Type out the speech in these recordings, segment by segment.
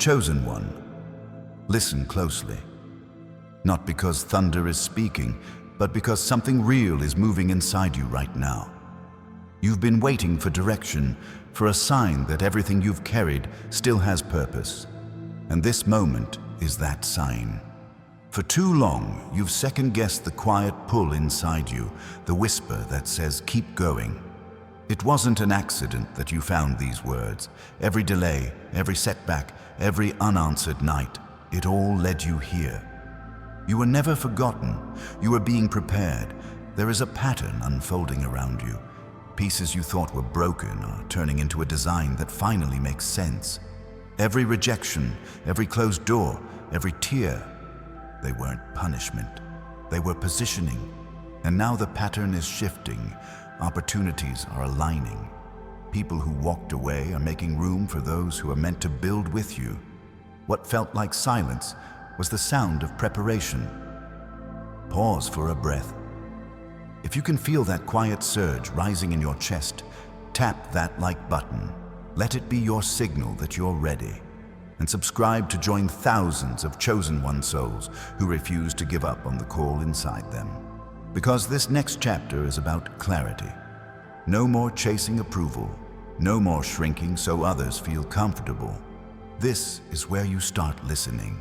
Chosen one, listen closely. Not because thunder is speaking, but because something real is moving inside you right now. You've been waiting for direction, for a sign that everything you've carried still has purpose. And this moment is that sign. For too long, you've second-guessed the quiet pull inside you, the whisper that says, keep going. It wasn't an accident that you found these words. Every delay, every setback, every unanswered night, it all led you here. You were never forgotten. You were being prepared. There is a pattern unfolding around you. Pieces you thought were broken are turning into a design that finally makes sense. Every rejection, every closed door, every tear, they weren't punishment. They were positioning. And now the pattern is shifting. Opportunities are aligning. People who walked away are making room for those who are meant to build with you. What felt like silence was the sound of preparation. Pause for a breath. If you can feel that quiet surge rising in your chest, tap that like button. Let it be your signal that you're ready. And subscribe to join thousands of chosen one souls who refuse to give up on the call inside them. Because this next chapter is about clarity. No more chasing approval. No more shrinking so others feel comfortable. This is where you start listening.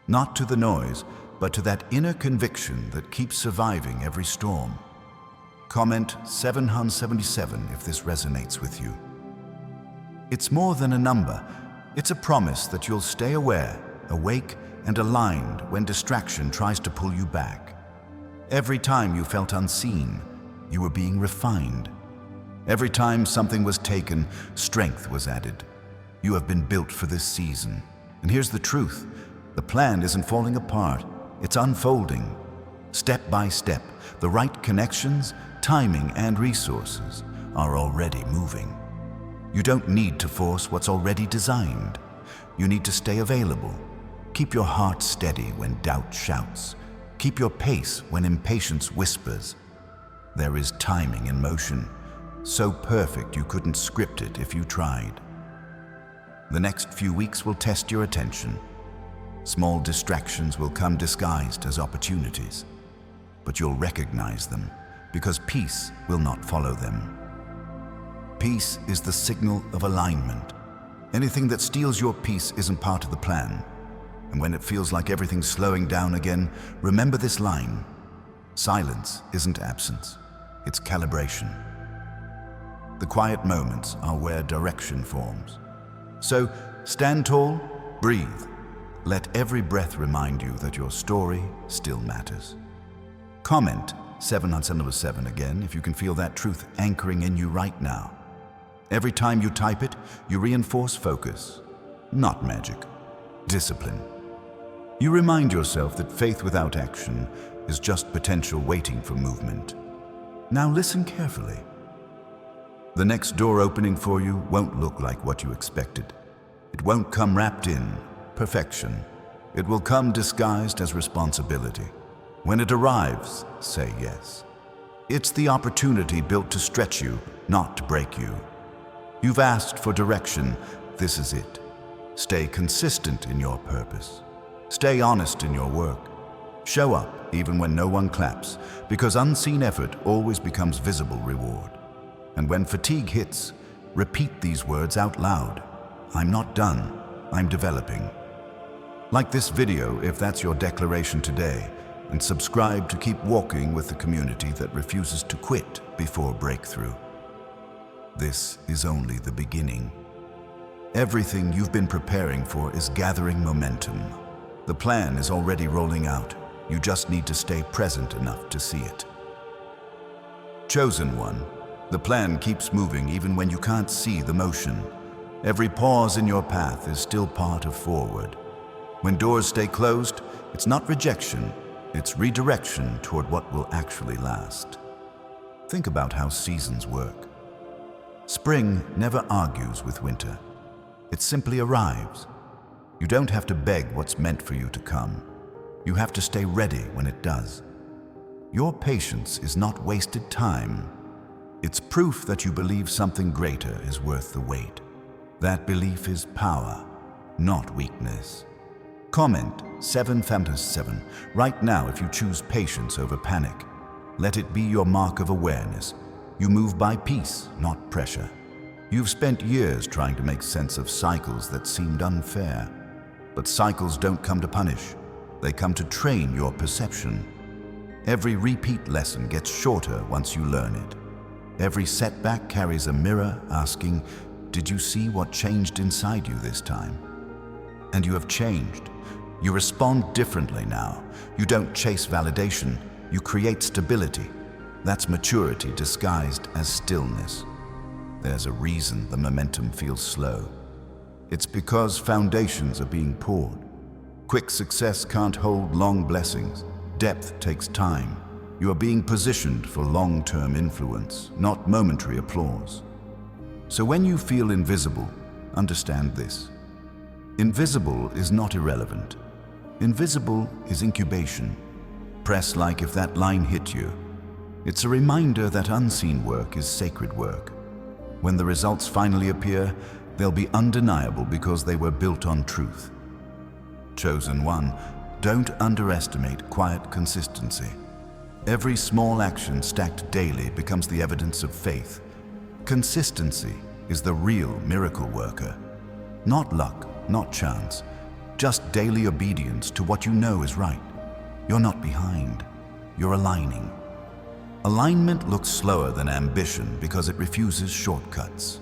Not to the noise, but to that inner conviction that keeps surviving every storm. Comment 777 if this resonates with you. It's more than a number. It's a promise that you'll stay aware, awake, and aligned when distraction tries to pull you back. Every time you felt unseen, you were being refined. Every time something was taken, strength was added. You have been built for this season. And here's the truth. The plan isn't falling apart. It's unfolding. Step by step, the right connections, timing, and resources are already moving. You don't need to force what's already designed. You need to stay available. Keep your heart steady when doubt shouts. Keep your pace when impatience whispers. There is timing in motion, so perfect you couldn't script it if you tried. The next few weeks will test your attention. Small distractions will come disguised as opportunities, but you'll recognize them because peace will not follow them. Peace is the signal of alignment. Anything that steals your peace isn't part of the plan. And when it feels like everything's slowing down again, remember this line. Silence isn't absence, it's calibration. The quiet moments are where direction forms. So stand tall, breathe. Let every breath remind you that your story still matters. Comment 777 again if you can feel that truth anchoring in you right now. Every time you type it, you reinforce focus, not magic, discipline. You remind yourself that faith without action is just potential waiting for movement. Now listen carefully. The next door opening for you won't look like what you expected. It won't come wrapped in perfection. It will come disguised as responsibility. When it arrives, say yes. It's the opportunity built to stretch you, not to break you. You've asked for direction. This is it. Stay consistent in your purpose. Stay honest in your work. Show up even when no one claps, because unseen effort always becomes visible reward. And when fatigue hits, repeat these words out loud. I'm not done. I'm developing. Like this video if that's your declaration today, and subscribe to keep walking with the community that refuses to quit before breakthrough. This is only the beginning. Everything you've been preparing for is gathering momentum. The plan is already rolling out. You just need to stay present enough to see it. Chosen one, the plan keeps moving even when you can't see the motion. Every pause in your path is still part of forward. When doors stay closed, it's not rejection, it's redirection toward what will actually last. Think about how seasons work. Spring never argues with winter. It simply arrives. You don't have to beg what's meant for you to come. You have to stay ready when it does. Your patience is not wasted time. It's proof that you believe something greater is worth the wait. That belief is power, not weakness. Comment 757 right now if you choose patience over panic. Let it be your mark of awareness. You move by peace, not pressure. You've spent years trying to make sense of cycles that seemed unfair. But cycles don't come to punish. They come to train your perception. Every repeat lesson gets shorter once you learn it. Every setback carries a mirror asking, "Did you see what changed inside you this time?" And you have changed. You respond differently now. You don't chase validation. You create stability. That's maturity disguised as stillness. There's a reason the momentum feels slow. It's because foundations are being poured. Quick success can't hold long blessings. Depth takes time. You are being positioned for long-term influence, not momentary applause. So when you feel invisible, understand this. Invisible is not irrelevant. Invisible is incubation. Press like if that line hit you. It's a reminder that unseen work is sacred work. When the results finally appear, they'll be undeniable because they were built on truth. Chosen one, don't underestimate quiet consistency. Every small action stacked daily becomes the evidence of faith. Consistency is the real miracle worker. Not luck, not chance, just daily obedience to what you know is right. You're not behind, you're aligning. Alignment looks slower than ambition because it refuses shortcuts.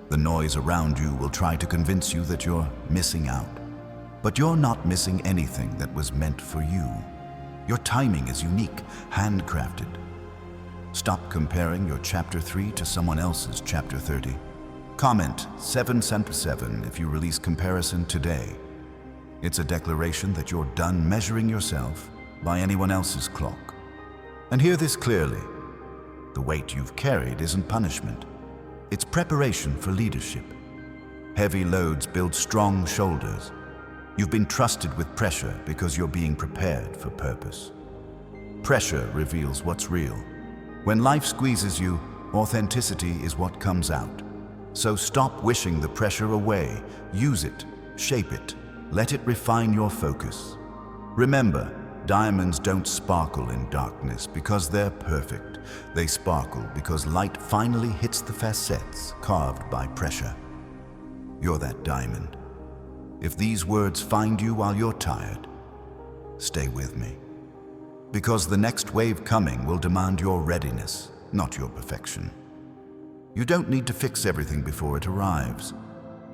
The noise around you will try to convince you that you're missing out. But you're not missing anything that was meant for you. Your timing is unique, handcrafted. Stop comparing your chapter 3 to someone else's chapter 30. Comment 777 if you release comparison today. It's a declaration that you're done measuring yourself by anyone else's clock. And hear this clearly. The weight you've carried isn't punishment. It's preparation for leadership. Heavy loads build strong shoulders. You've been trusted with pressure because you're being prepared for purpose. Pressure reveals what's real. When life squeezes you, authenticity is what comes out. So stop wishing the pressure away. Use it, shape it, let it refine your focus. Remember, diamonds don't sparkle in darkness because they're perfect. They sparkle because light finally hits the facets carved by pressure. You're that diamond. If these words find you while you're tired, stay with me. Because the next wave coming will demand your readiness, not your perfection. You don't need to fix everything before it arrives.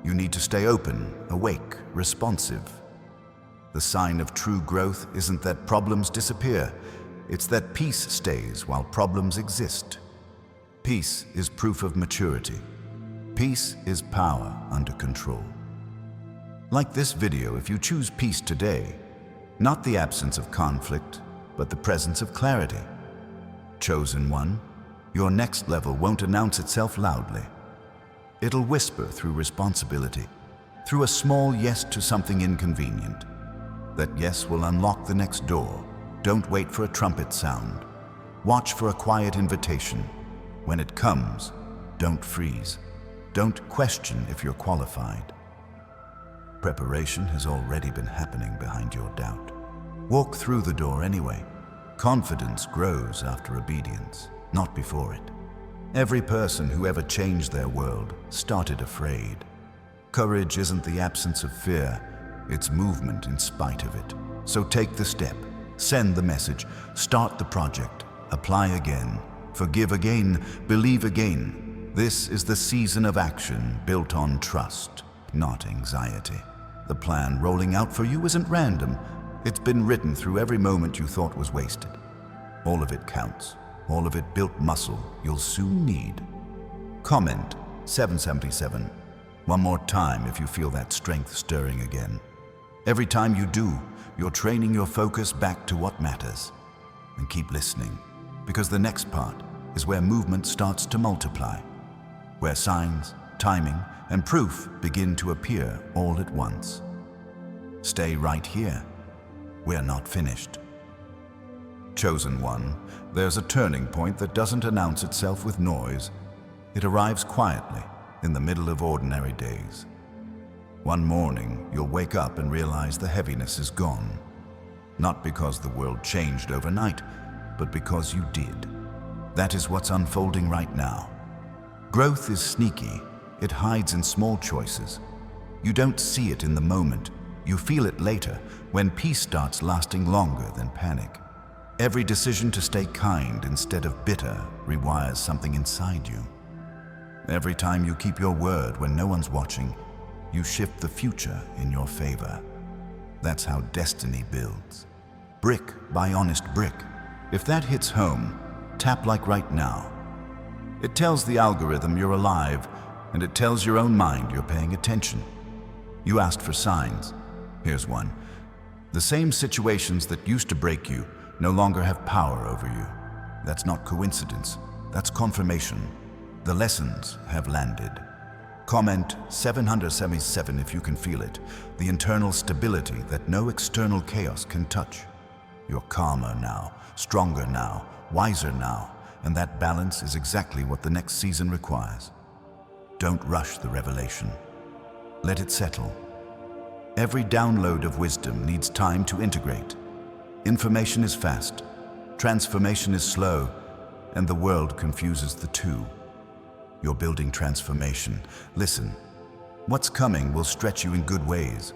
You need to stay open, awake, responsive. The sign of true growth isn't that problems disappear. It's that peace stays while problems exist. Peace is proof of maturity. Peace is power under control. Like this video, if you choose peace today, not the absence of conflict, but the presence of clarity. Chosen one, your next level won't announce itself loudly. It'll whisper through responsibility, through a small yes to something inconvenient. That yes will unlock the next door. Don't wait for a trumpet sound. Watch for a quiet invitation. When it comes, don't freeze. Don't question if you're qualified. Preparation has already been happening behind your doubt. Walk through the door anyway. Confidence grows after obedience, not before it. Every person who ever changed their world started afraid. Courage isn't the absence of fear. It's movement in spite of it. So take the step, send the message, start the project, apply again, forgive again, believe again. This is the season of action built on trust, not anxiety. The plan rolling out for you isn't random. It's been written through every moment you thought was wasted. All of it counts. All of it built muscle you'll soon need. Comment 777. One more time if you feel that strength stirring again. Every time you do, you're training your focus back to what matters. And keep listening, because the next part is where movement starts to multiply, where signs, timing, and proof begin to appear all at once. Stay right here. We're not finished. Chosen one, there's a turning point that doesn't announce itself with noise. It arrives quietly in the middle of ordinary days. One morning, you'll wake up and realize the heaviness is gone. Not because the world changed overnight, but because you did. That is what's unfolding right now. Growth is sneaky. It hides in small choices. You don't see it in the moment. You feel it later, when peace starts lasting longer than panic. Every decision to stay kind instead of bitter rewires something inside you. Every time you keep your word when no one's watching, you shift the future in your favor. That's how destiny builds. Brick by honest brick. If that hits home, tap like right now. It tells the algorithm you're alive, and it tells your own mind you're paying attention. You asked for signs. Here's one. The same situations that used to break you no longer have power over you. That's not coincidence. That's confirmation. The lessons have landed. Comment 777 if you can feel it. The internal stability that no external chaos can touch. You're calmer now, stronger now, wiser now, and that balance is exactly what the next season requires. Don't rush the revelation. Let it settle. Every download of wisdom needs time to integrate. Information is fast, transformation is slow, and the world confuses the two. You're building transformation. Listen, what's coming will stretch you in good ways.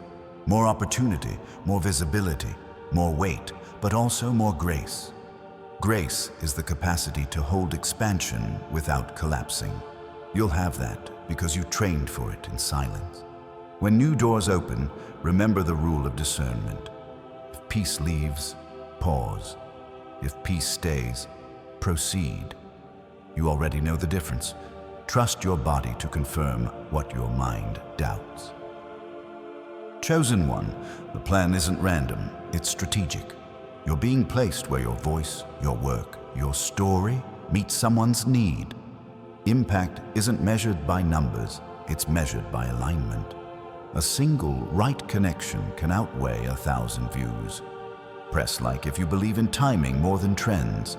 More opportunity, more visibility, more weight, but also more grace. Grace is the capacity to hold expansion without collapsing. You'll have that because you trained for it in silence. When new doors open, remember the rule of discernment. If peace leaves, pause. If peace stays, proceed. You already know the difference. Trust your body to confirm what your mind doubts. Chosen one, the plan isn't random, it's strategic. You're being placed where your voice, your work, your story meets someone's need. Impact isn't measured by numbers, it's measured by alignment. A single right connection can outweigh 1,000 views. Press like if you believe in timing more than trends.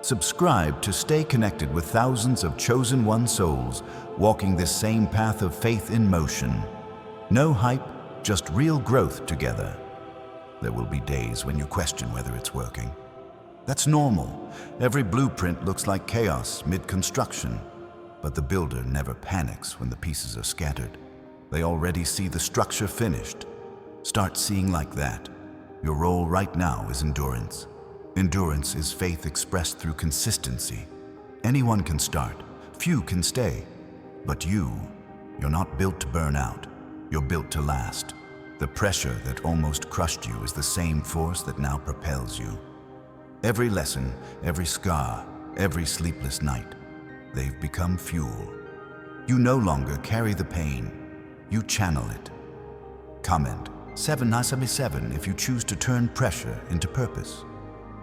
Subscribe to stay connected with thousands of chosen one souls walking this same path of faith in motion. No hype, just real growth together. There will be days when you question whether it's working. That's normal. Every blueprint looks like chaos mid-construction, but the builder never panics when the pieces are scattered. They already see the structure finished. Start seeing like that. Your role right now is endurance. Endurance is faith expressed through consistency. Anyone can start, few can stay. But you're not built to burn out. You're built to last. The pressure that almost crushed you is the same force that now propels you. Every lesson, every scar, every sleepless night, they've become fuel. You no longer carry the pain. You channel it. Comment 777 if you choose to turn pressure into purpose.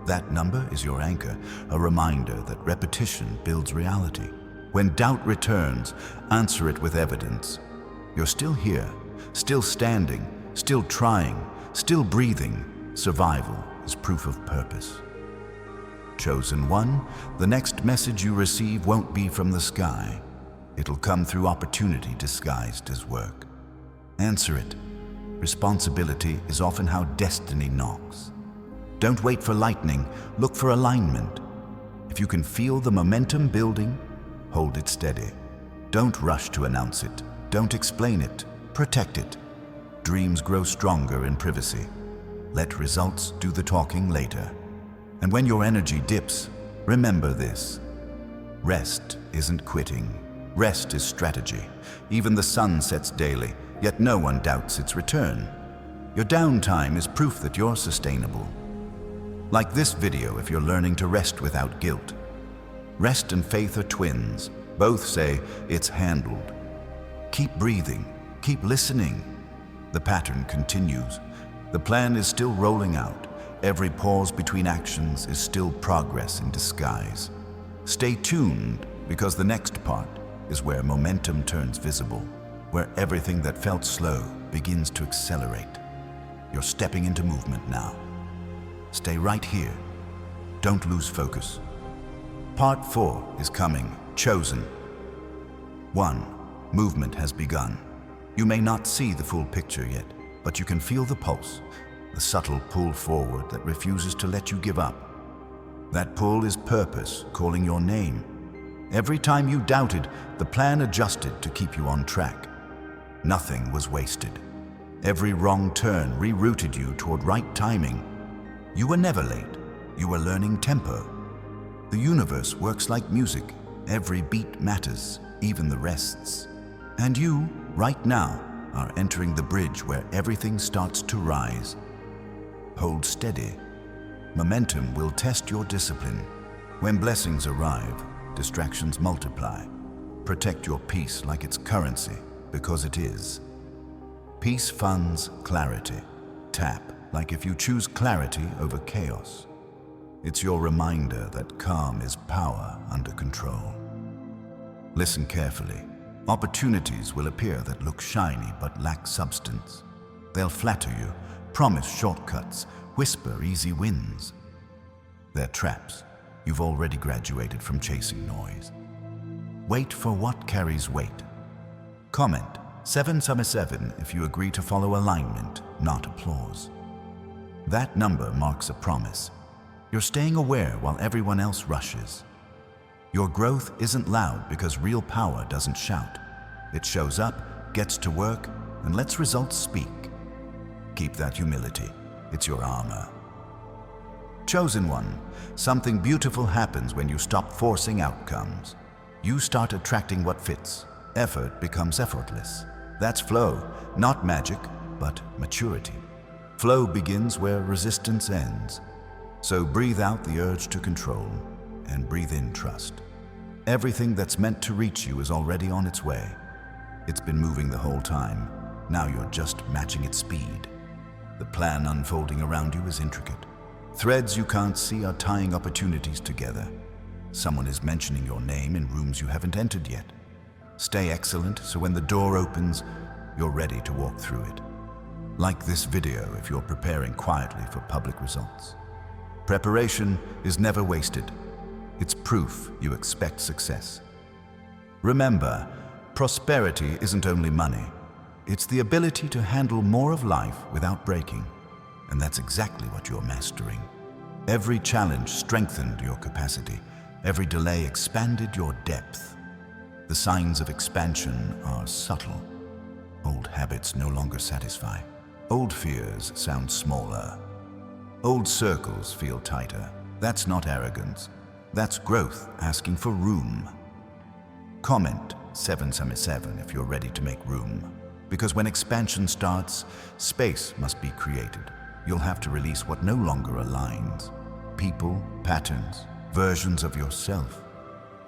That number is your anchor, a reminder that repetition builds reality. When doubt returns, answer it with evidence. You're still here, still standing, still trying, still breathing. Survival is proof of purpose. Chosen one, the next message you receive won't be from the sky. It'll come through opportunity disguised as work. Answer it. Responsibility is often how destiny knocks. Don't wait for lightning, look for alignment. If you can feel the momentum building, hold it steady. Don't rush to announce it. Don't explain it. Protect it. Dreams grow stronger in privacy. Let results do the talking later. And when your energy dips, remember this. Rest isn't quitting. Rest is strategy. Even the sun sets daily, yet no one doubts its return. Your downtime is proof that you're sustainable. Like this video if you're learning to rest without guilt. Rest and faith are twins. Both say it's handled. Keep breathing. Keep listening. The pattern continues. The plan is still rolling out. Every pause between actions is still progress in disguise. Stay tuned, because the next part is where momentum turns visible, where everything that felt slow begins to accelerate. You're stepping into movement now. Stay right here. Don't lose focus. Part 4 is coming. Chosen. 1. Movement has begun. You may not see the full picture yet, but you can feel the pulse, the subtle pull forward that refuses to let you give up. That pull is purpose calling your name. Every time you doubted, the plan adjusted to keep you on track. Nothing was wasted. Every wrong turn rerouted you toward right timing. You were never late. You were learning tempo. The universe works like music. Every beat matters, even the rests. And you, right now, are entering the bridge where everything starts to rise. Hold steady. Momentum will test your discipline. When blessings arrive, distractions multiply. Protect your peace like it's currency, because it is. Peace funds clarity. Tap like if you choose clarity over chaos. It's your reminder that calm is power under control. Listen carefully. Opportunities will appear that look shiny but lack substance. They'll flatter you, promise shortcuts, whisper easy wins. They're traps. You've already graduated from chasing noise. Wait for what carries weight. Comment 777 if you agree to follow alignment, not applause. That number marks a promise. You're staying aware while everyone else rushes. Your growth isn't loud because real power doesn't shout. It shows up, gets to work, and lets results speak. Keep that humility. It's your armor. Chosen one, something beautiful happens when you stop forcing outcomes. You start attracting what fits. Effort becomes effortless. That's flow, not magic, but maturity. Flow begins where resistance ends. So breathe out the urge to control and breathe in trust. Everything that's meant to reach you is already on its way. It's been moving the whole time. Now you're just matching its speed. The plan unfolding around you is intricate. Threads you can't see are tying opportunities together. Someone is mentioning your name in rooms you haven't entered yet. Stay excellent so when the door opens, you're ready to walk through it. Like this video if you're preparing quietly for public results. Preparation is never wasted. It's proof you expect success. Remember, prosperity isn't only money. It's the ability to handle more of life without breaking. And that's exactly what you're mastering. Every challenge strengthened your capacity. Every delay expanded your depth. The signs of expansion are subtle. Old habits no longer satisfy. Old fears sound smaller. Old circles feel tighter. That's not arrogance. That's growth asking for room. Comment 777 if you're ready to make room. Because when expansion starts, space must be created. You'll have to release what no longer aligns. People, patterns, versions of yourself.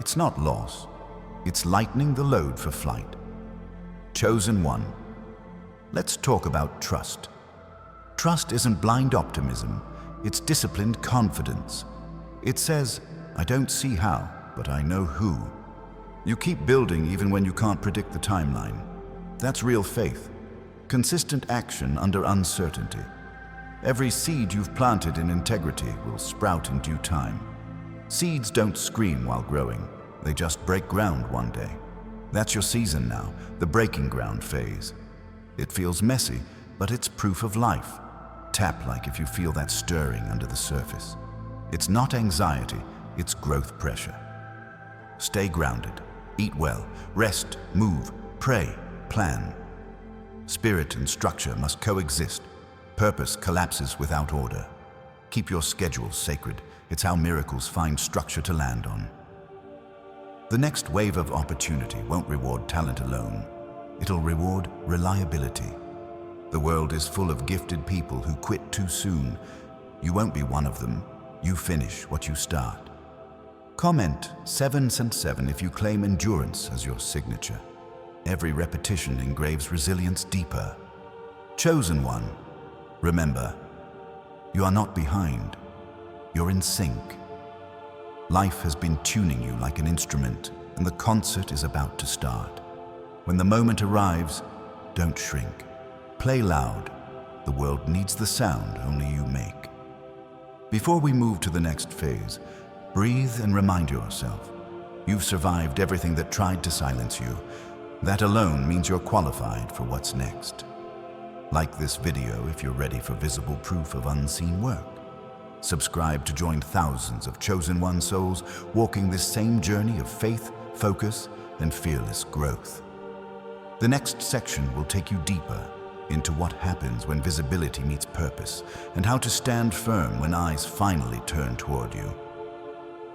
It's not loss. It's lightening the load for flight. Chosen one. Let's talk about trust. Trust isn't blind optimism. It's disciplined confidence. It says, I don't see how, but I know who. You keep building even when you can't predict the timeline. That's real faith. Consistent action under uncertainty. Every seed you've planted in integrity will sprout in due time. Seeds don't scream while growing. They just break ground one day. That's your season now, the breaking ground phase. It feels messy, but it's proof of life. Tap like if you feel that stirring under the surface. It's not anxiety, it's growth pressure. Stay grounded. Eat well. Rest, move, pray, plan. Spirit and structure must coexist. Purpose collapses without order. Keep your schedule sacred. It's how miracles find structure to land on. The next wave of opportunity won't reward talent alone. It'll reward reliability. The world is full of gifted people who quit too soon. You won't be one of them. You finish what you start. Comment 777 if you claim endurance as your signature. Every repetition engraves resilience deeper. Chosen one. Remember, you are not behind. You're in sync. Life has been tuning you like an instrument, and the concert is about to start. When the moment arrives, don't shrink. Play loud. The world needs the sound only you make. Before we move to the next phase, breathe and remind yourself. You've survived everything that tried to silence you. That alone means you're qualified for what's next. Like this video if you're ready for visible proof of unseen work. Subscribe to join thousands of Chosen One souls walking this same journey of faith, focus, and fearless growth. The next section will take you deeper into what happens when visibility meets purpose and how to stand firm when eyes finally turn toward you.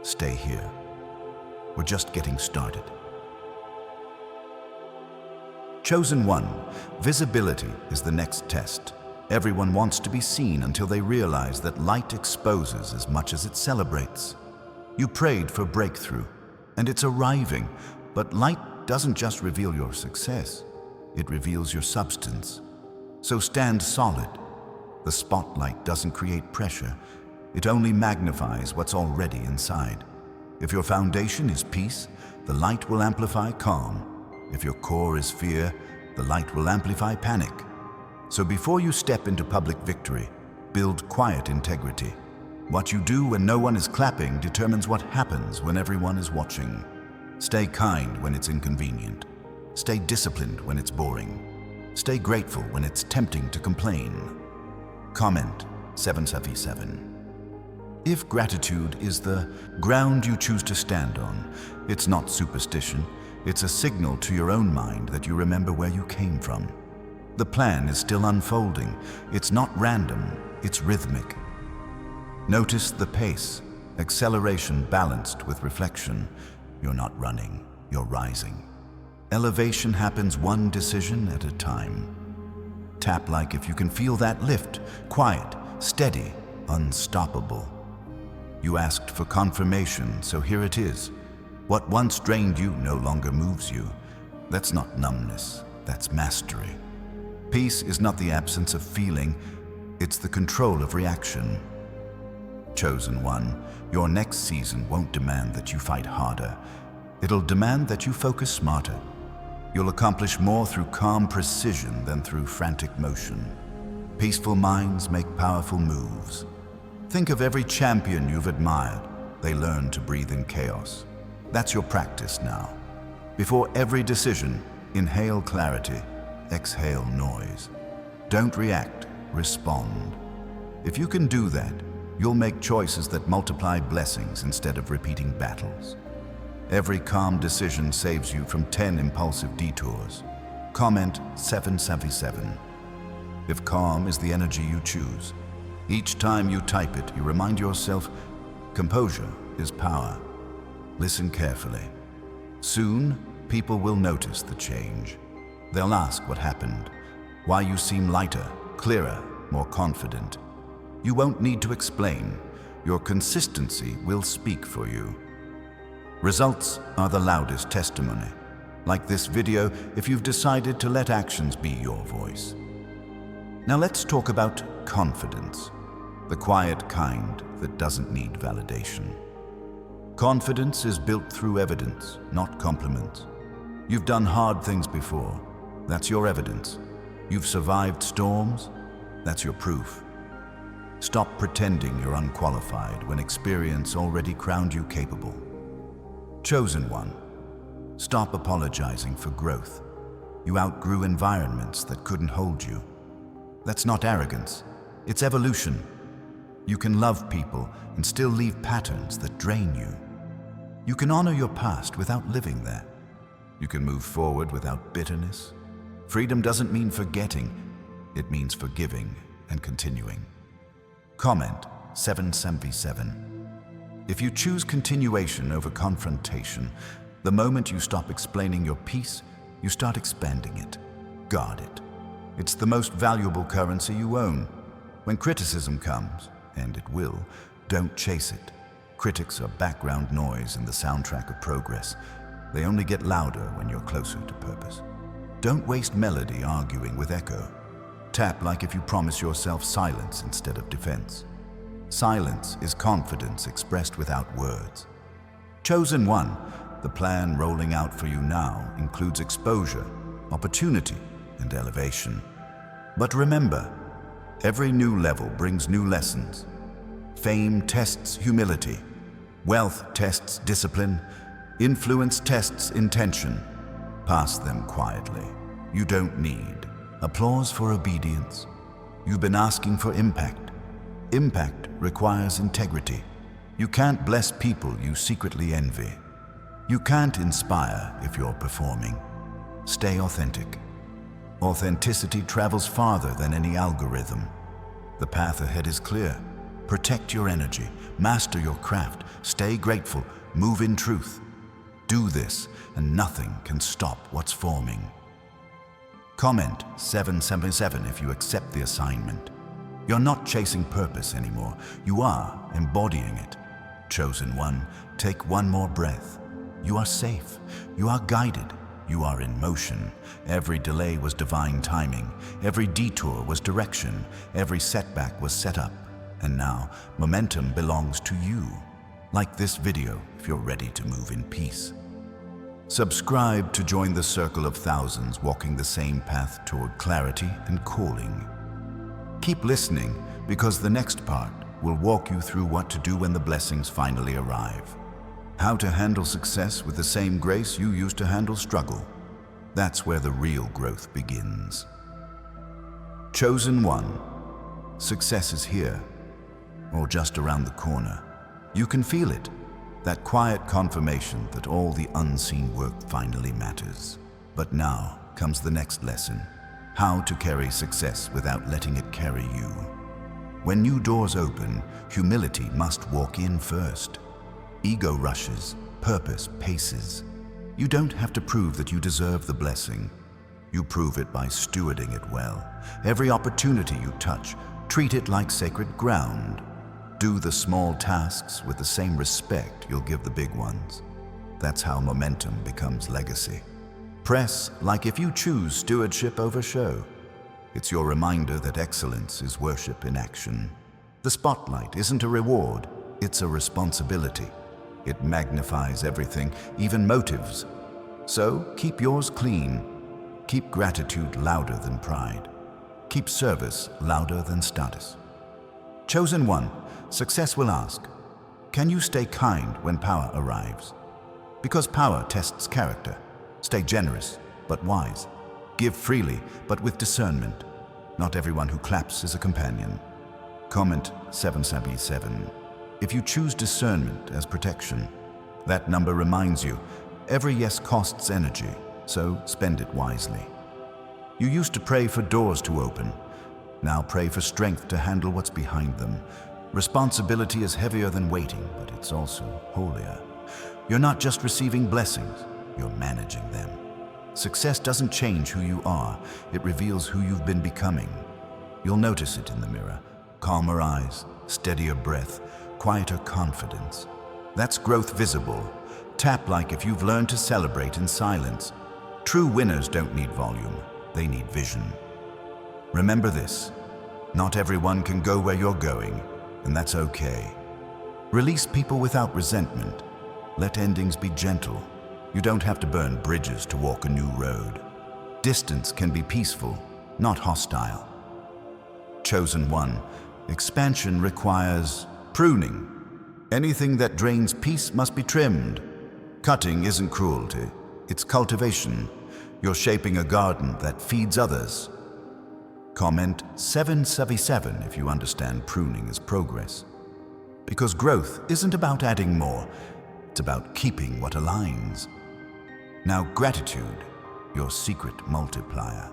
Stay here. We're just getting started. Chosen One, visibility is the next test. Everyone wants to be seen until they realize that light exposes as much as it celebrates. You prayed for breakthrough, and it's arriving, but light doesn't just reveal your success, it reveals your substance. So stand solid. The spotlight doesn't create pressure, it only magnifies what's already inside. If your foundation is peace, the light will amplify calm. If your core is fear, the light will amplify panic. So before you step into public victory, build quiet integrity. What you do when no one is clapping determines what happens when everyone is watching. Stay kind when it's inconvenient. Stay disciplined when it's boring. Stay grateful when it's tempting to complain. Comment 777. If gratitude is the ground you choose to stand on, it's not superstition, it's a signal to your own mind that you remember where you came from. The plan is still unfolding. It's not random, it's rhythmic. Notice the pace, acceleration balanced with reflection. You're not running, you're rising. Elevation happens one decision at a time. Tap like if you can feel that lift, quiet, steady, unstoppable. You asked for confirmation, so here it is. What once drained you no longer moves you. That's not numbness, that's mastery. Peace is not the absence of feeling, it's the control of reaction. Chosen One, your next season won't demand that you fight harder. It'll demand that you focus smarter. You'll accomplish more through calm precision than through frantic motion. Peaceful minds make powerful moves. Think of every champion you've admired. They learn to breathe in chaos. That's your practice now. Before every decision, inhale clarity, exhale noise. Don't react, respond. If you can do that, you'll make choices that multiply blessings instead of repeating battles. Every calm decision saves you from 10 impulsive detours. Comment 777. If calm is the energy you choose, each time you type it, you remind yourself, composure is power. Listen carefully. Soon, people will notice the change. They'll ask what happened, why you seem lighter, clearer, more confident. You won't need to explain. Your consistency will speak for you. Results are the loudest testimony. Like this video, if you've decided to let actions be your voice. Now let's talk about confidence, the quiet kind that doesn't need validation. Confidence is built through evidence, not compliments. You've done hard things before. That's your evidence. You've survived storms. That's your proof. Stop pretending you're unqualified when experience already crowned you capable. Chosen One, stop apologizing for growth. You outgrew environments that couldn't hold you. That's not arrogance, it's evolution. You can love people and still leave patterns that drain you. You can honor your past without living there. You can move forward without bitterness. Freedom doesn't mean forgetting, it means forgiving and continuing. Comment 777. If you choose continuation over confrontation, the moment you stop explaining your peace, you start expanding it. Guard it. It's the most valuable currency you own. When criticism comes, and it will, don't chase it. Critics are background noise in the soundtrack of progress. They only get louder when you're closer to purpose. Don't waste melody arguing with echo. Tap like if you promise yourself silence instead of defense. Silence is confidence expressed without words. Chosen One, the plan rolling out for you now includes exposure, opportunity, and elevation. But remember, every new level brings new lessons. Fame tests humility. Wealth tests discipline. Influence tests intention. Pass them quietly. You don't need applause for obedience. You've been asking for impact. Impact requires integrity. You can't bless people you secretly envy. You can't inspire if you're performing. Stay authentic. Authenticity travels farther than any algorithm. The path ahead is clear. Protect your energy, master your craft, stay grateful, move in truth. Do this, and nothing can stop what's forming. Comment 777 if you accept the assignment. You're not chasing purpose anymore. You are embodying it. Chosen one, take one more breath. You are safe. You are guided. You are in motion. Every delay was divine timing. Every detour was direction. Every setback was set up. And now, momentum belongs to you. Like this video if you're ready to move in peace. Subscribe to join the circle of thousands walking the same path toward clarity and calling. Keep listening, because the next part will walk you through what to do when the blessings finally arrive. How to handle success with the same grace you used to handle struggle. That's where the real growth begins. Chosen one, success is here, or just around the corner. You can feel it, that quiet confirmation that all the unseen work finally matters. But now comes the next lesson, how to carry success without letting it carry you. When new doors open, humility must walk in first. Ego rushes, purpose paces. You don't have to prove that you deserve the blessing. You prove it by stewarding it well. Every opportunity you touch, treat it like sacred ground. Do the small tasks with the same respect you'll give the big ones. That's how momentum becomes legacy. Press like if you choose stewardship over show. It's your reminder that excellence is worship in action. The spotlight isn't a reward, it's a responsibility. It magnifies everything, even motives. So keep yours clean. Keep gratitude louder than pride. Keep service louder than status. Chosen one, success will ask, can you stay kind when power arrives? Because power tests character. Stay generous, but wise. Give freely, but with discernment. Not everyone who claps is a companion. Comment 777. If you choose discernment as protection, that number reminds you, every yes costs energy, so spend it wisely. You used to pray for doors to open. Now pray for strength to handle what's behind them. Responsibility is heavier than waiting, but it's also holier. You're not just receiving blessings, you're managing them. Success doesn't change who you are, it reveals who you've been becoming. You'll notice it in the mirror. Calmer eyes, steadier breath, quieter confidence. That's growth visible. Tap like if you've learned to celebrate in silence. True winners don't need volume, they need vision. Remember this, not everyone can go where you're going, and that's okay. Release people without resentment. Let endings be gentle. You don't have to burn bridges to walk a new road. Distance can be peaceful, not hostile. Chosen one, expansion requires pruning. Anything that drains peace must be trimmed. Cutting isn't cruelty, it's cultivation. You're shaping a garden that feeds others. Comment 777 if you understand pruning as progress. Because growth isn't about adding more, it's about keeping what aligns. Now gratitude, your secret multiplier.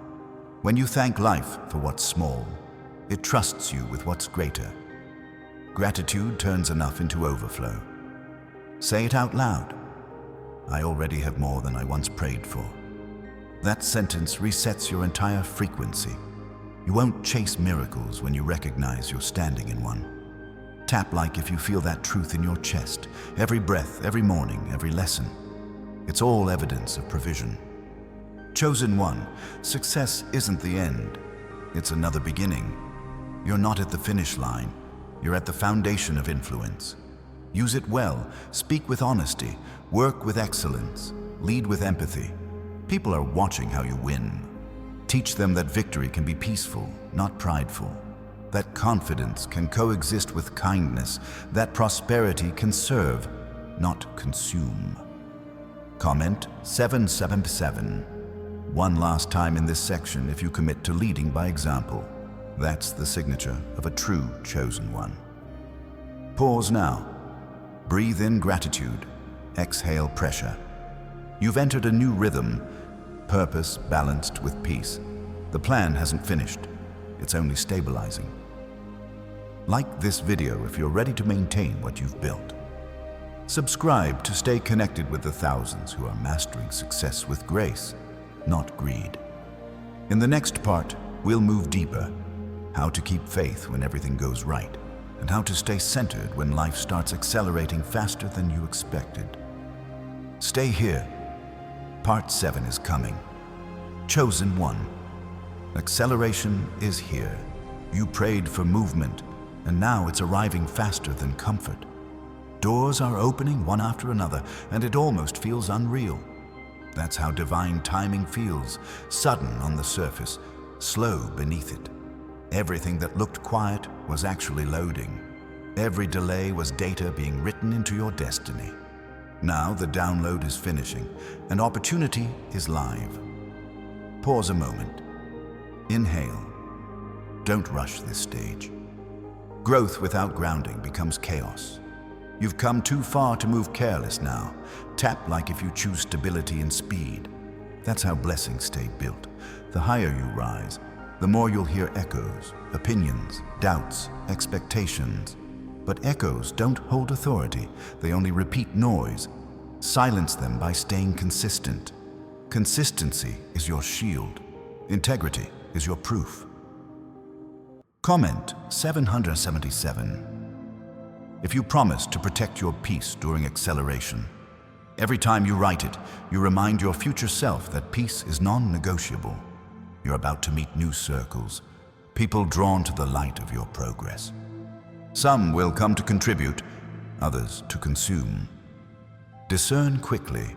When you thank life for what's small, it trusts you with what's greater. Gratitude turns enough into overflow. Say it out loud. I already have more than I once prayed for. That sentence resets your entire frequency. You won't chase miracles when you recognize you're standing in one. Tap like if you feel that truth in your chest, every breath, every morning, every lesson. It's all evidence of provision. Chosen one, success isn't the end. It's another beginning. You're not at the finish line. You're at the foundation of influence. Use it well, speak with honesty, work with excellence, lead with empathy. People are watching how you win. Teach them that victory can be peaceful, not prideful. That confidence can coexist with kindness. That prosperity can serve, not consume. Comment 777. One last time in this section if you commit to leading by example. That's the signature of a true chosen one. Pause now. Breathe in gratitude. Exhale pressure. You've entered a new rhythm, purpose balanced with peace. The plan hasn't finished. It's only stabilizing. Like this video if you're ready to maintain what you've built. Subscribe to stay connected with the thousands who are mastering success with grace, not greed. In the next part, we'll move deeper. How to keep faith when everything goes right, and how to stay centered when life starts accelerating faster than you expected. Stay here. Part 7 is coming. Chosen one. Acceleration is here. You prayed for movement, and now it's arriving faster than comfort. Doors are opening one after another, and it almost feels unreal. That's how divine timing feels, sudden on the surface, slow beneath it. Everything that looked quiet was actually loading. Every delay was data being written into your destiny. Now the download is finishing, and opportunity is live. Pause a moment. Inhale. Don't rush this stage. Growth without grounding becomes chaos. You've come too far to move careless now. Tap like if you choose stability and speed. That's how blessings stay built. The higher you rise, the more you'll hear echoes, opinions, doubts, expectations. But echoes don't hold authority. They only repeat noise. Silence them by staying consistent. Consistency is your shield. Integrity is your proof. Comment 777. If you promise to protect your peace during acceleration, every time you write it, you remind your future self that peace is non-negotiable. You're about to meet new circles, people drawn to the light of your progress. Some will come to contribute, others to consume. Discern quickly,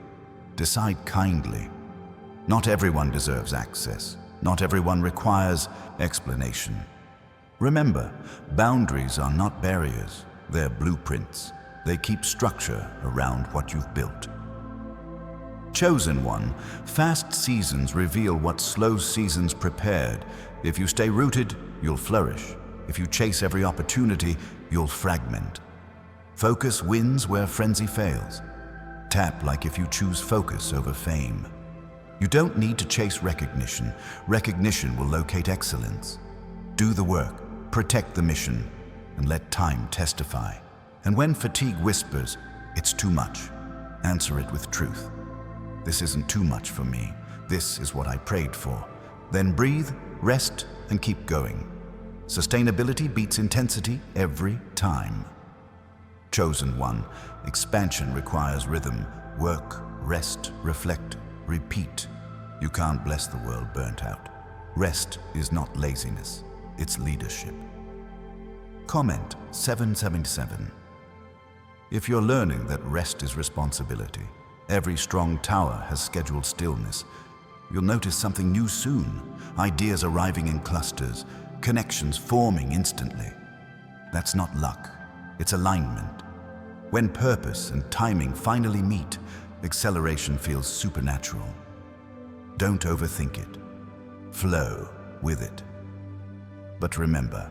decide kindly. Not everyone deserves access. Not everyone requires explanation. Remember, boundaries are not barriers, they're blueprints. They keep structure around what you've built. Chosen one, fast seasons reveal what slow seasons prepared. If you stay rooted, you'll flourish. If you chase every opportunity, you'll fragment. Focus wins where frenzy fails. Tap like if you choose focus over fame. You don't need to chase recognition. Recognition will locate excellence. Do the work, protect the mission, and let time testify. And when fatigue whispers, it's too much, answer it with truth. This isn't too much for me. This is what I prayed for. Then breathe, rest, and keep going. Sustainability beats intensity every time. Chosen one, expansion requires rhythm. Work, rest, reflect, repeat. You can't bless the world burnt out. Rest is not laziness, it's leadership. Comment 777. If you're learning that rest is responsibility, every strong tower has scheduled stillness, you'll notice something new soon. Ideas arriving in clusters, connections forming instantly. That's not luck, it's alignment. When purpose and timing finally meet, acceleration feels supernatural. Don't overthink it. Flow with it. But remember,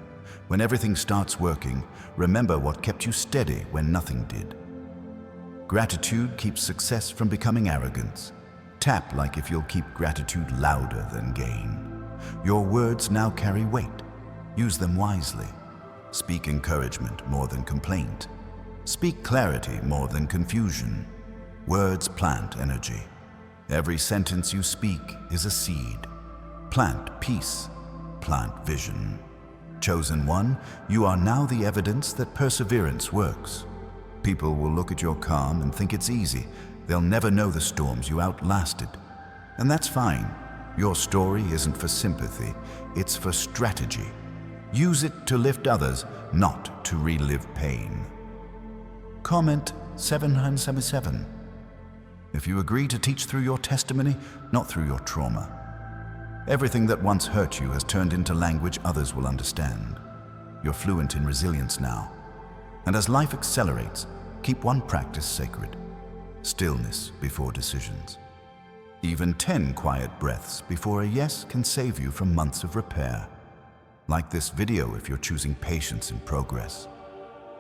when everything starts working, remember what kept you steady when nothing did. Gratitude keeps success from becoming arrogance. Tap like if you'll keep gratitude louder than gain. Your words now carry weight. Use them wisely. Speak encouragement more than complaint. Speak clarity more than confusion. Words plant energy. Every sentence you speak is a seed. Plant peace. Plant vision. Chosen one, you are now the evidence that perseverance works. People will look at your calm and think it's easy. They'll never know the storms you outlasted. And that's fine. Your story isn't for sympathy, it's for strategy. Use it to lift others, not to relive pain. Comment 777. If you agree to teach through your testimony, not through your trauma. Everything that once hurt you has turned into language others will understand. You're fluent in resilience now. And as life accelerates, keep one practice sacred. stillness before decisions. Even 10 quiet breaths before a yes can save you from months of repair. Like this video if you're choosing patience in progress.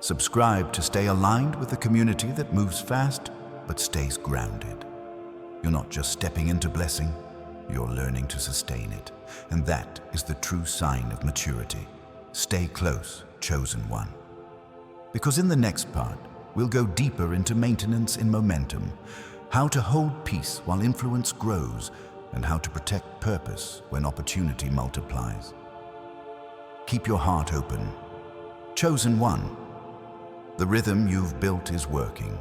Subscribe to stay aligned with the community that moves fast but stays grounded. You're not just stepping into blessing, you're learning to sustain it. And that is the true sign of maturity. Stay close, chosen one. Because in the next part, we'll go deeper into maintenance in momentum, how to hold peace while influence grows, and how to protect purpose when opportunity multiplies. Keep your heart open. Chosen one. The rhythm you've built is working.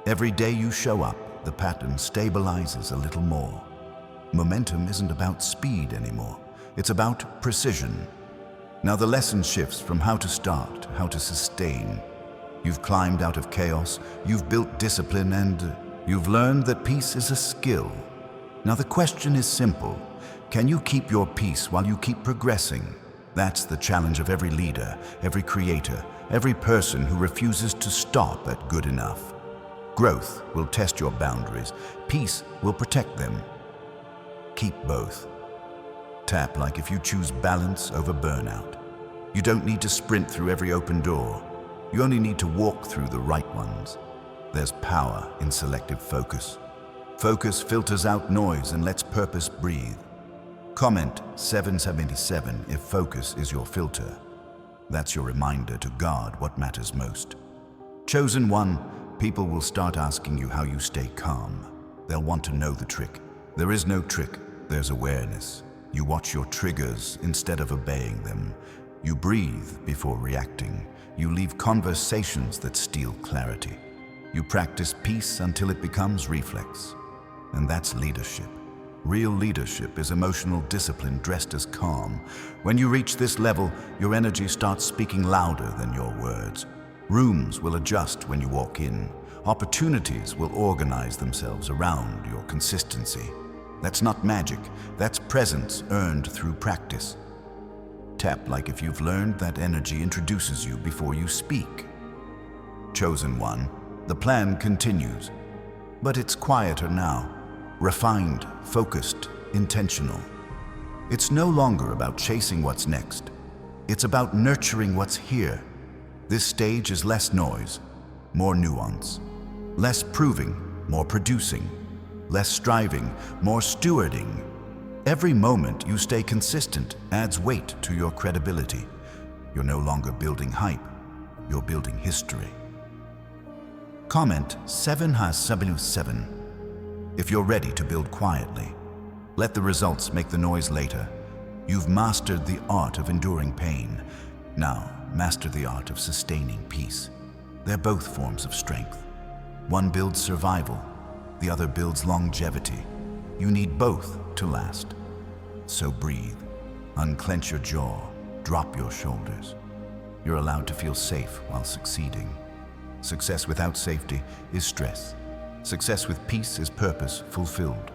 Every day you show up, the pattern stabilizes a little more. Momentum isn't about speed anymore. It's about precision. Now the lesson shifts from how to start, how to sustain. You've climbed out of chaos, you've built discipline, and you've learned that peace is a skill. Now the question is simple. Can you keep your peace while you keep progressing? That's the challenge of every leader, every creator, every person who refuses to stop at good enough. Growth will test your boundaries. Peace will protect them. Keep both. Tap like if you choose balance over burnout. You don't need to sprint through every open door. You only need to walk through the right ones. There's power in selective focus. Focus filters out noise and lets purpose breathe. Comment 777 if focus is your filter. That's your reminder to guard what matters most. Chosen one, people will start asking you how you stay calm. They'll want to know the trick. There is no trick, there's awareness. You watch your triggers instead of obeying them. You breathe before reacting. You leave conversations that steal clarity. You practice peace until it becomes reflex. And that's leadership. Real leadership is emotional discipline dressed as calm. When you reach this level, your energy starts speaking louder than your words. Rooms will adjust when you walk in. Opportunities will organize themselves around your consistency. That's not magic, that's presence earned through practice. Tap like if you've learned that energy introduces you before you speak. Chosen one, the plan continues, but it's quieter now. Refined, focused, intentional. It's no longer about chasing what's next. It's about nurturing what's here. This stage is less noise, more nuance. Less proving, more producing. Less striving, more stewarding. Every moment you stay consistent adds weight to your credibility. You're no longer building hype, you're building history. Comment 777 if you're ready to build quietly. Let the results make the noise later. You've mastered the art of enduring pain. Now, master the art of sustaining peace. They're both forms of strength. One builds survival, the other builds longevity. You need both to last. So breathe, unclench your jaw, drop your shoulders. You're allowed to feel safe while succeeding. Success without safety is stress. Success with peace is purpose fulfilled.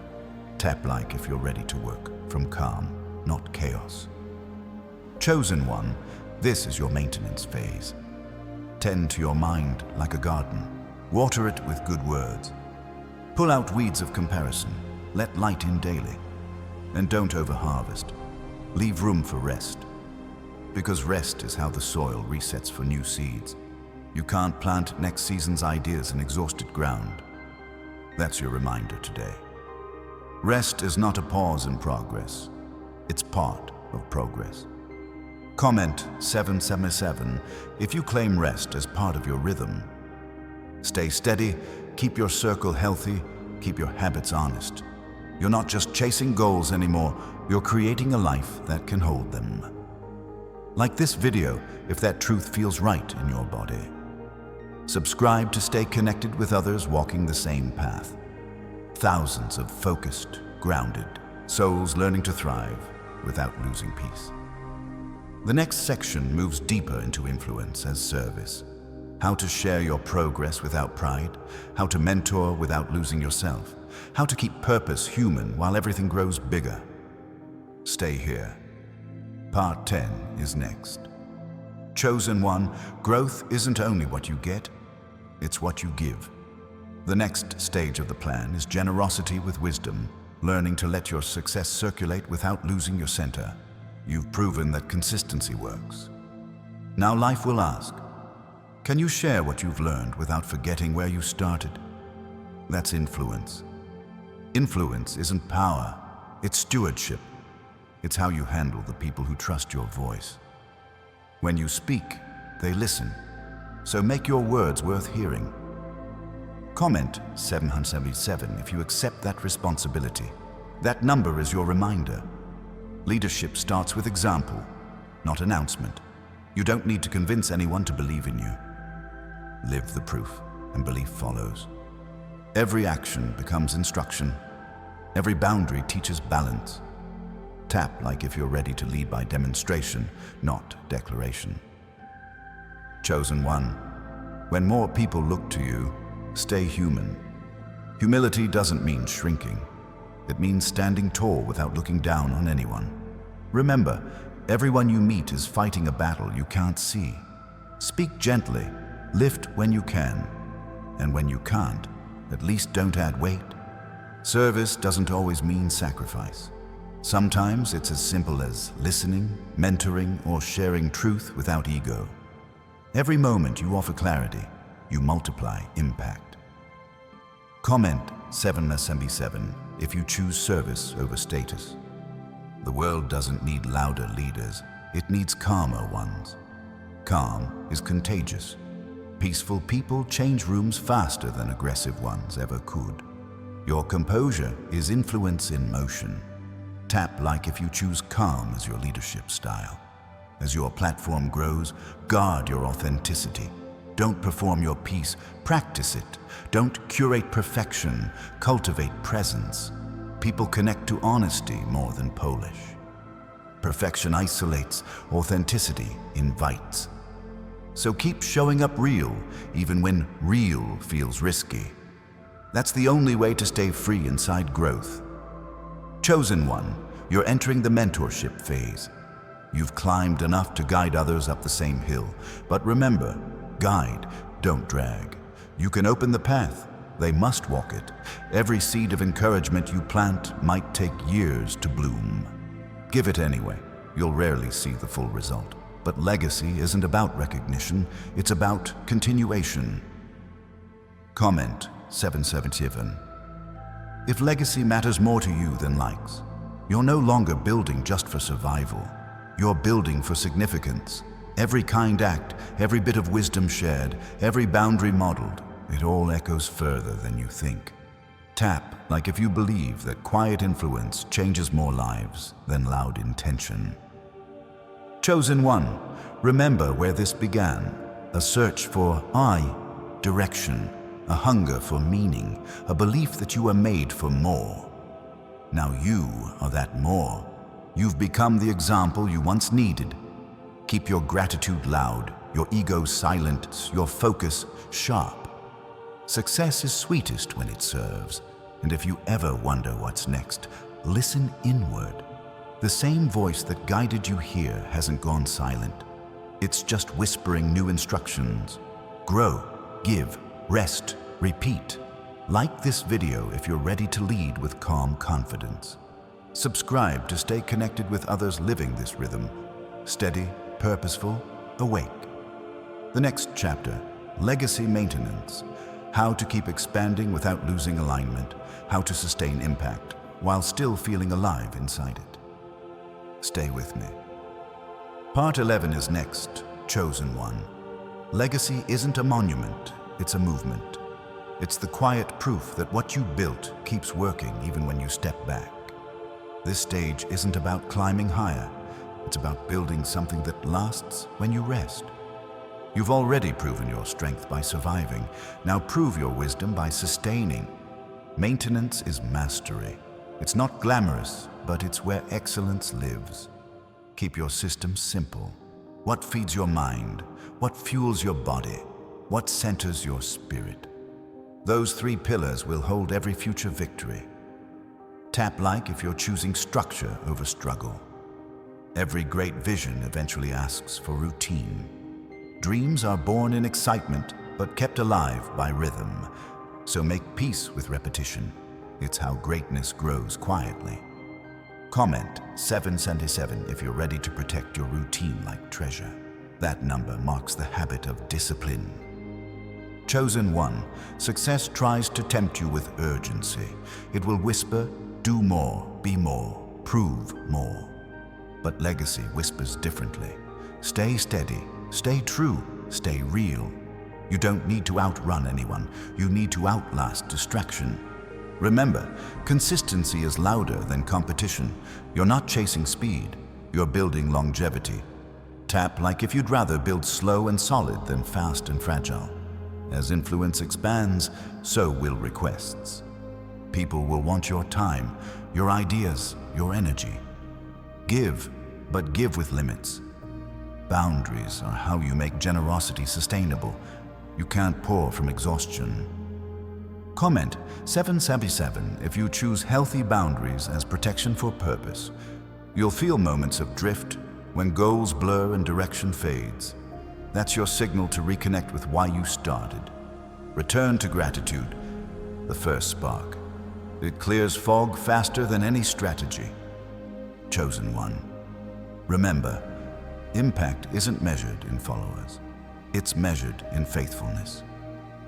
Tap like if you're ready to work from calm, not chaos. Chosen one, this is your maintenance phase. Tend to your mind like a garden. Water it with good words. Pull out weeds of comparison. Let light in daily. And don't overharvest. Leave room for rest. Because rest is how the soil resets for new seeds. You can't plant next season's ideas in exhausted ground. That's your reminder today. Rest is not a pause in progress. It's part of progress. Comment 777 if you claim rest as part of your rhythm. Stay steady, keep your circle healthy, keep your habits honest. You're not just chasing goals anymore, you're creating a life that can hold them. Like this video if that truth feels right in your body. Subscribe to stay connected with others walking the same path. Thousands of focused, grounded souls learning to thrive without losing peace. The next section moves deeper into influence as service. How to share your progress without pride, how to mentor without losing yourself, how to keep purpose human while everything grows bigger. Stay here. Part 10 is next. Chosen one, growth isn't only what you get, it's what you give. The next stage of the plan is generosity with wisdom, learning to let your success circulate without losing your center. You've proven that consistency works. Now life will ask, can you share what you've learned without forgetting where you started? That's influence. Influence isn't power, it's stewardship. It's how you handle the people who trust your voice. When you speak, they listen. So make your words worth hearing. Comment 777 if you accept that responsibility. That number is your reminder. Leadership starts with example, not announcement. You don't need to convince anyone to believe in you. Live the proof, and belief follows. Every action becomes instruction. Every boundary teaches balance. Tap like if you're ready to lead by demonstration, not declaration. Chosen one, when more people look to you, stay human. Humility doesn't mean shrinking. It means standing tall without looking down on anyone. Remember, everyone you meet is fighting a battle you can't see. Speak gently, lift when you can, and when you can't, at least don't add weight. Service doesn't always mean sacrifice. Sometimes it's as simple as listening, mentoring, or sharing truth without ego. Every moment you offer clarity, you multiply impact. Comment 777 if you choose service over status. The world doesn't need louder leaders, it needs calmer ones. Calm is contagious. Peaceful people change rooms faster than aggressive ones ever could. Your composure is influence in motion. Tap like if you choose calm as your leadership style. As your platform grows, guard your authenticity. Don't perform your piece, practice it. Don't curate perfection, cultivate presence. People connect to honesty more than polish. Perfection isolates, authenticity invites. So keep showing up real, even when real feels risky. That's the only way to stay free inside growth. Chosen one, you're entering the mentorship phase. You've climbed enough to guide others up the same hill. But remember, guide, don't drag. You can open the path, they must walk it. Every seed of encouragement you plant might take years to bloom. Give it anyway, you'll rarely see the full result. But legacy isn't about recognition, it's about continuation. Comment 777. If legacy matters more to you than likes, you're no longer building just for survival. You're building for significance. Every kind act, every bit of wisdom shared, every boundary modeled, it all echoes further than you think. Tap like if you believe that quiet influence changes more lives than loud intention. Chosen one, remember where this began. A search for direction, a hunger for meaning, a belief that you are made for more. Now you are that more. You've become the example you once needed. Keep your gratitude loud, your ego silent, your focus sharp. Success is sweetest when it serves, and if you ever wonder what's next, listen inward. The same voice that guided you here hasn't gone silent. It's just whispering new instructions. Grow, give, rest, repeat. Like this video if you're ready to lead with calm confidence. Subscribe to stay connected with others living this rhythm. Steady, purposeful, awake. The next chapter, legacy maintenance. How to keep expanding without losing alignment. How to sustain impact while still feeling alive inside it. Stay with me. Part 11 is next, chosen one. Legacy isn't a monument, it's a movement. It's the quiet proof that what you built keeps working even when you step back. This stage isn't about climbing higher, it's about building something that lasts when you rest. You've already proven your strength by surviving. Now prove your wisdom by sustaining. Maintenance is mastery. It's not glamorous, but it's where excellence lives. Keep your system simple. What feeds your mind? What fuels your body? What centers your spirit? Those three pillars will hold every future victory. Tap like if you're choosing structure over struggle. Every great vision eventually asks for routine. Dreams are born in excitement, but kept alive by rhythm. So make peace with repetition. It's how greatness grows quietly. Comment 777 if you're ready to protect your routine like treasure. That number marks the habit of discipline. Chosen one, success tries to tempt you with urgency. It will whisper, do more, be more, prove more. But legacy whispers differently. Stay steady, stay true, stay real. You don't need to outrun anyone. You need to outlast distraction. Remember, consistency is louder than competition. You're not chasing speed. You're building longevity. Tap like if you'd rather build slow and solid than fast and fragile. As influence expands, so will requests. People will want your time, your ideas, your energy. Give, but give with limits. Boundaries are how you make generosity sustainable. You can't pour from exhaustion. Comment 777 if you choose healthy boundaries as protection for purpose. You'll feel moments of drift when goals blur and direction fades. That's your signal to reconnect with why you started. Return to gratitude, the first spark. It clears fog faster than any strategy. Chosen one. Remember, impact isn't measured in followers. It's measured in faithfulness.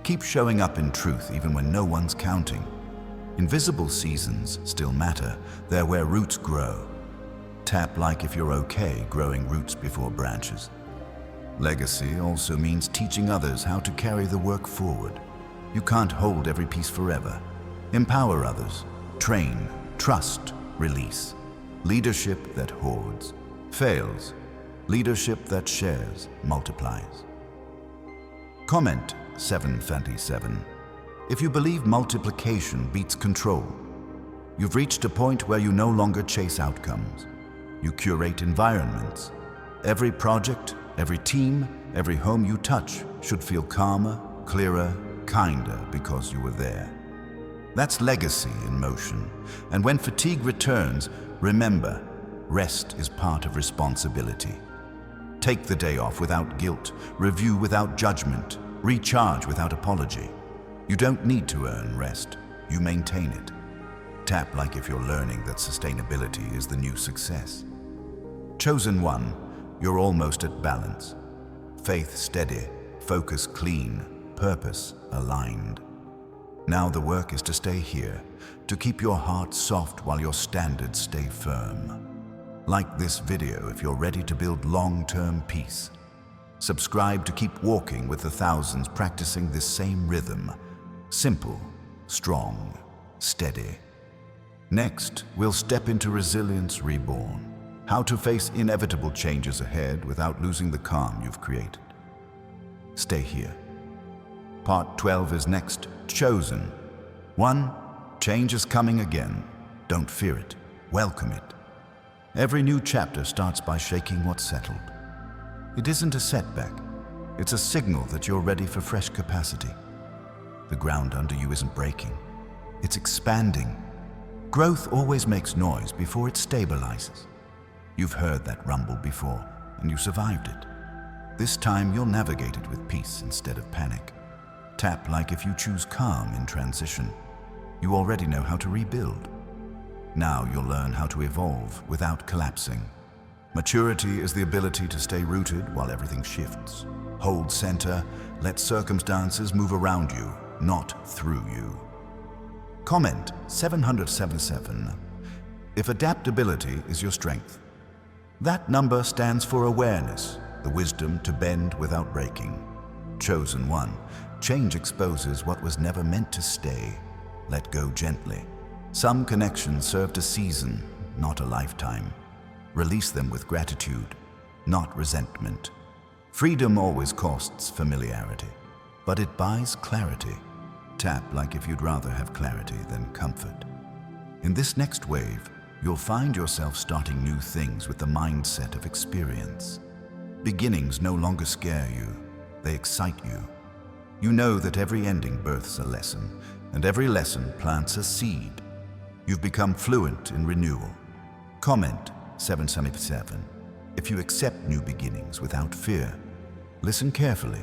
Keep showing up in truth even when no one's counting. Invisible seasons still matter. They're where roots grow. Tap like if you're okay growing roots before branches. Legacy also means teaching others how to carry the work forward. You can't hold every piece forever. Empower others. Train, trust, release. Leadership that hoards fails. Leadership that shares multiplies. Comment 777 if you believe multiplication beats control. You've reached a point where you no longer chase outcomes. You curate environments. Every project, every team, every home you touch should feel calmer, clearer, kinder because you were there. That's legacy in motion. And when fatigue returns, remember, rest is part of responsibility. Take the day off without guilt, review without judgment, recharge without apology. You don't need to earn rest, you maintain it. Tap like if you're learning that sustainability is the new success. Chosen one, you're almost at balance. Faith steady, focus clean, purpose aligned. Now the work is to stay here, to keep your heart soft while your standards stay firm. Like this video if you're ready to build long-term peace. Subscribe to keep walking with the thousands practicing this same rhythm. Simple, strong, steady. Next, we'll step into resilience reborn. How to face inevitable changes ahead without losing the calm you've created. Stay here. Part 12 is next. Chosen. 1. Change is coming again. Don't fear it. Welcome it. Every new chapter starts by shaking what's settled. It isn't a setback. It's a signal that you're ready for fresh capacity. The ground under you isn't breaking. It's expanding. Growth always makes noise before it stabilizes. You've heard that rumble before, and you survived it. This time you'll navigate it with peace instead of panic. Tap like if you choose calm in transition. You already know how to rebuild. Now you'll learn how to evolve without collapsing. Maturity is the ability to stay rooted while everything shifts. Hold center, let circumstances move around you, not through you. Comment 777 if adaptability is your strength. That number stands for awareness, the wisdom to bend without breaking. Chosen one, change exposes what was never meant to stay. Let go gently. Some connections served a season, not a lifetime. Release them with gratitude, not resentment. Freedom always costs familiarity, but it buys clarity. Tap like if you'd rather have clarity than comfort. In this next wave, you'll find yourself starting new things with the mindset of experience. Beginnings no longer scare you, they excite you. You know that every ending births a lesson, and every lesson plants a seed. You've become fluent in renewal. Comment 777 if you accept new beginnings without fear. Listen carefully.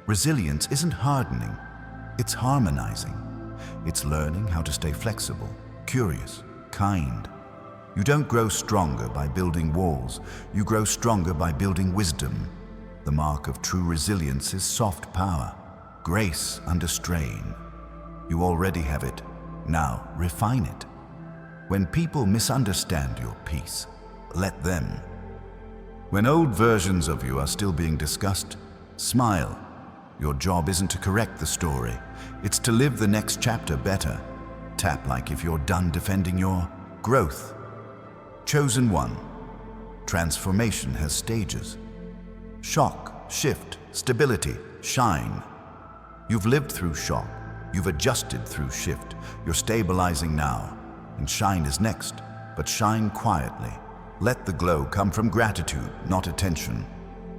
Resilience isn't hardening, it's harmonizing. It's learning how to stay flexible, curious, kind. You don't grow stronger by building walls. You grow stronger by building wisdom. The mark of true resilience is soft power, grace under strain. You already have it. Now refine it. When people misunderstand your peace, let them. When old versions of you are still being discussed, smile. Your job isn't to correct the story. It's to live the next chapter better. Tap like if you're done defending your growth. Chosen one. Transformation has stages. Shock, shift, stability, shine. You've lived through shock. You've adjusted through shift. You're stabilizing now. And shine is next, but shine quietly. Let the glow come from gratitude, not attention.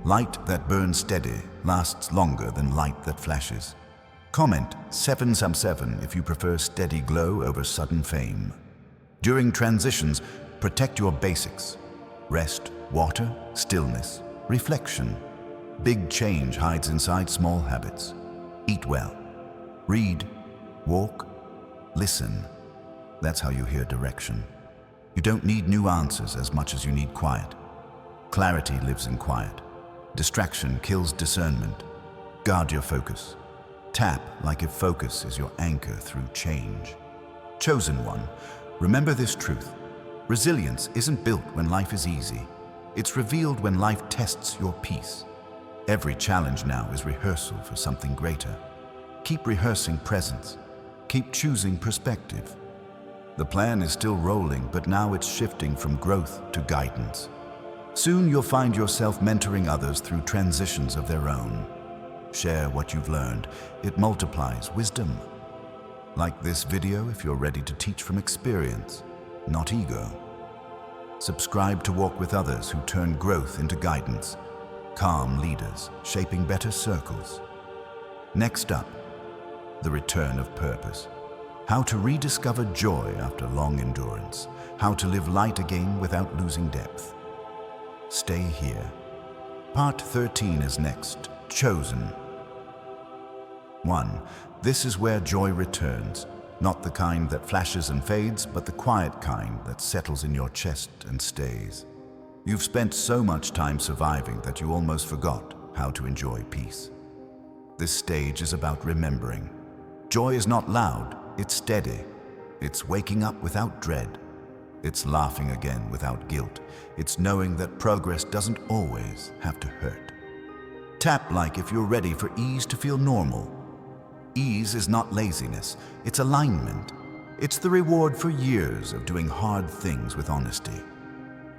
Light that burns steady lasts longer than light that flashes. Comment 777 if you prefer steady glow over sudden fame. During transitions, protect your basics. Rest, water, stillness, reflection. Big change hides inside small habits. Eat well. Read, walk, listen. That's how you hear direction. You don't need new answers as much as you need quiet. Clarity lives in quiet. Distraction kills discernment. Guard your focus. Tap like if focus is your anchor through change. Chosen one, remember this truth. Resilience isn't built when life is easy. It's revealed when life tests your peace. Every challenge now is rehearsal for something greater. Keep rehearsing presence. Keep choosing perspective. The plan is still rolling, but now it's shifting from growth to guidance. Soon you'll find yourself mentoring others through transitions of their own. Share what you've learned. It multiplies wisdom. Like this video if you're ready to teach from experience, not ego. Subscribe to walk with others who turn growth into guidance. Calm leaders shaping better circles. Next up, the return of purpose. How to rediscover joy after long endurance. How to live light again without losing depth. Stay here. Part 13 is next. Chosen. 1. This is where joy returns. Not the kind that flashes and fades, but the quiet kind that settles in your chest and stays. You've spent so much time surviving that you almost forgot how to enjoy peace. This stage is about remembering. Joy is not loud, it's steady. It's waking up without dread. It's laughing again without guilt. It's knowing that progress doesn't always have to hurt. Tap like if you're ready for ease to feel normal. Ease is not laziness, it's alignment. It's the reward for years of doing hard things with honesty.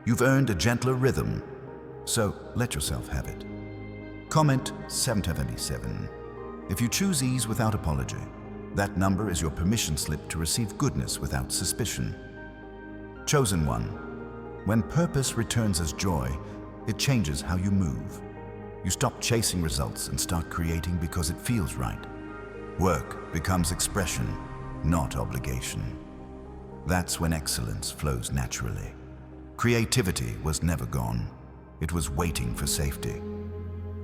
You've earned a gentler rhythm, so let yourself have it. Comment 777. If you choose ease without apology, that number is your permission slip to receive goodness without suspicion. Chosen one. When purpose returns as joy, it changes how you move. You stop chasing results and start creating because it feels right. Work becomes expression, not obligation. That's when excellence flows naturally. Creativity was never gone. It was waiting for safety.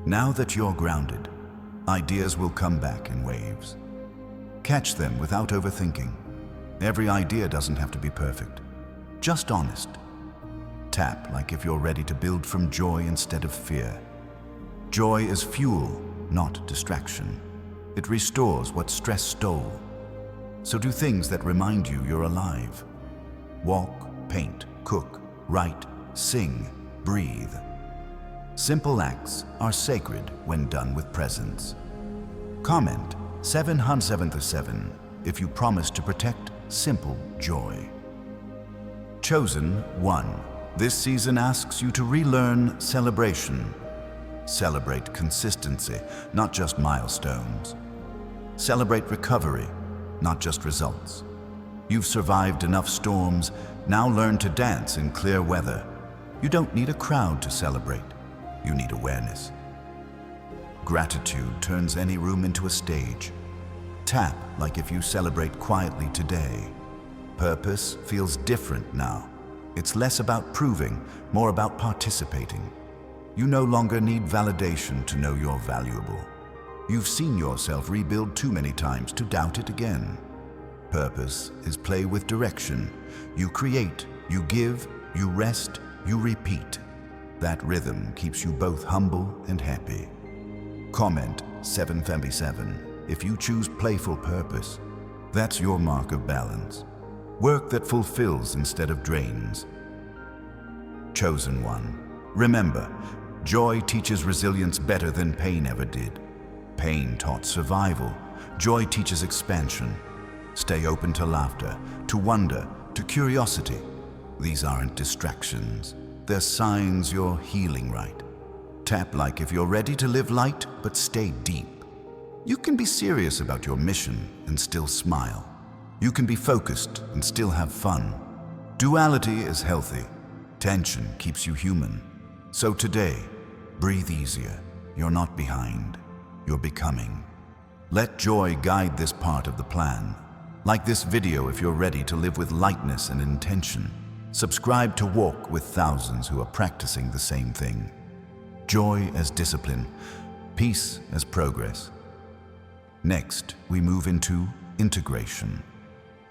Now that you're grounded, ideas will come back in waves. Catch them without overthinking. Every idea doesn't have to be perfect, just honest. Tap like if you're ready to build from joy instead of fear. Joy is fuel, not distraction. It restores what stress stole. So do things that remind you you're alive. Walk, paint, cook, write, sing, breathe. Simple acts are sacred when done with presence. Comment 777 if you promise to protect simple joy. Chosen one. This season asks you to relearn celebration. Celebrate consistency, not just milestones. Celebrate recovery, not just results. You've survived enough storms, now learn to dance in clear weather. You don't need a crowd to celebrate, you need awareness. Gratitude turns any room into a stage. Tap like if you celebrate quietly today. Purpose feels different now. It's less about proving, more about participating. You no longer need validation to know you're valuable. You've seen yourself rebuild too many times to doubt it again. Purpose is play with direction. You create, you give, you rest, you repeat. That rhythm keeps you both humble and happy. Comment 757 if you choose playful purpose. That's your mark of balance. Work that fulfills instead of drains. Chosen one. Remember, joy teaches resilience better than pain ever did. Pain taught survival. Joy teaches expansion. Stay open to laughter, to wonder, to curiosity. These aren't distractions. They're signs you're healing right. Tap like if you're ready to live light, but stay deep. You can be serious about your mission and still smile. You can be focused and still have fun. Duality is healthy. Tension keeps you human. So today, breathe easier. You're not behind. You're becoming. Let joy guide this part of the plan. Like this video if you're ready to live with lightness and intention. Subscribe to walk with thousands who are practicing the same thing. Joy as discipline, peace as progress. Next, we move into integration.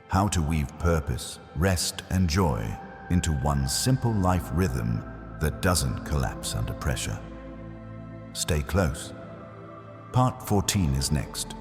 How to weave purpose, rest, and joy into one simple life rhythm that doesn't collapse under pressure. Stay close. Part 14 is next.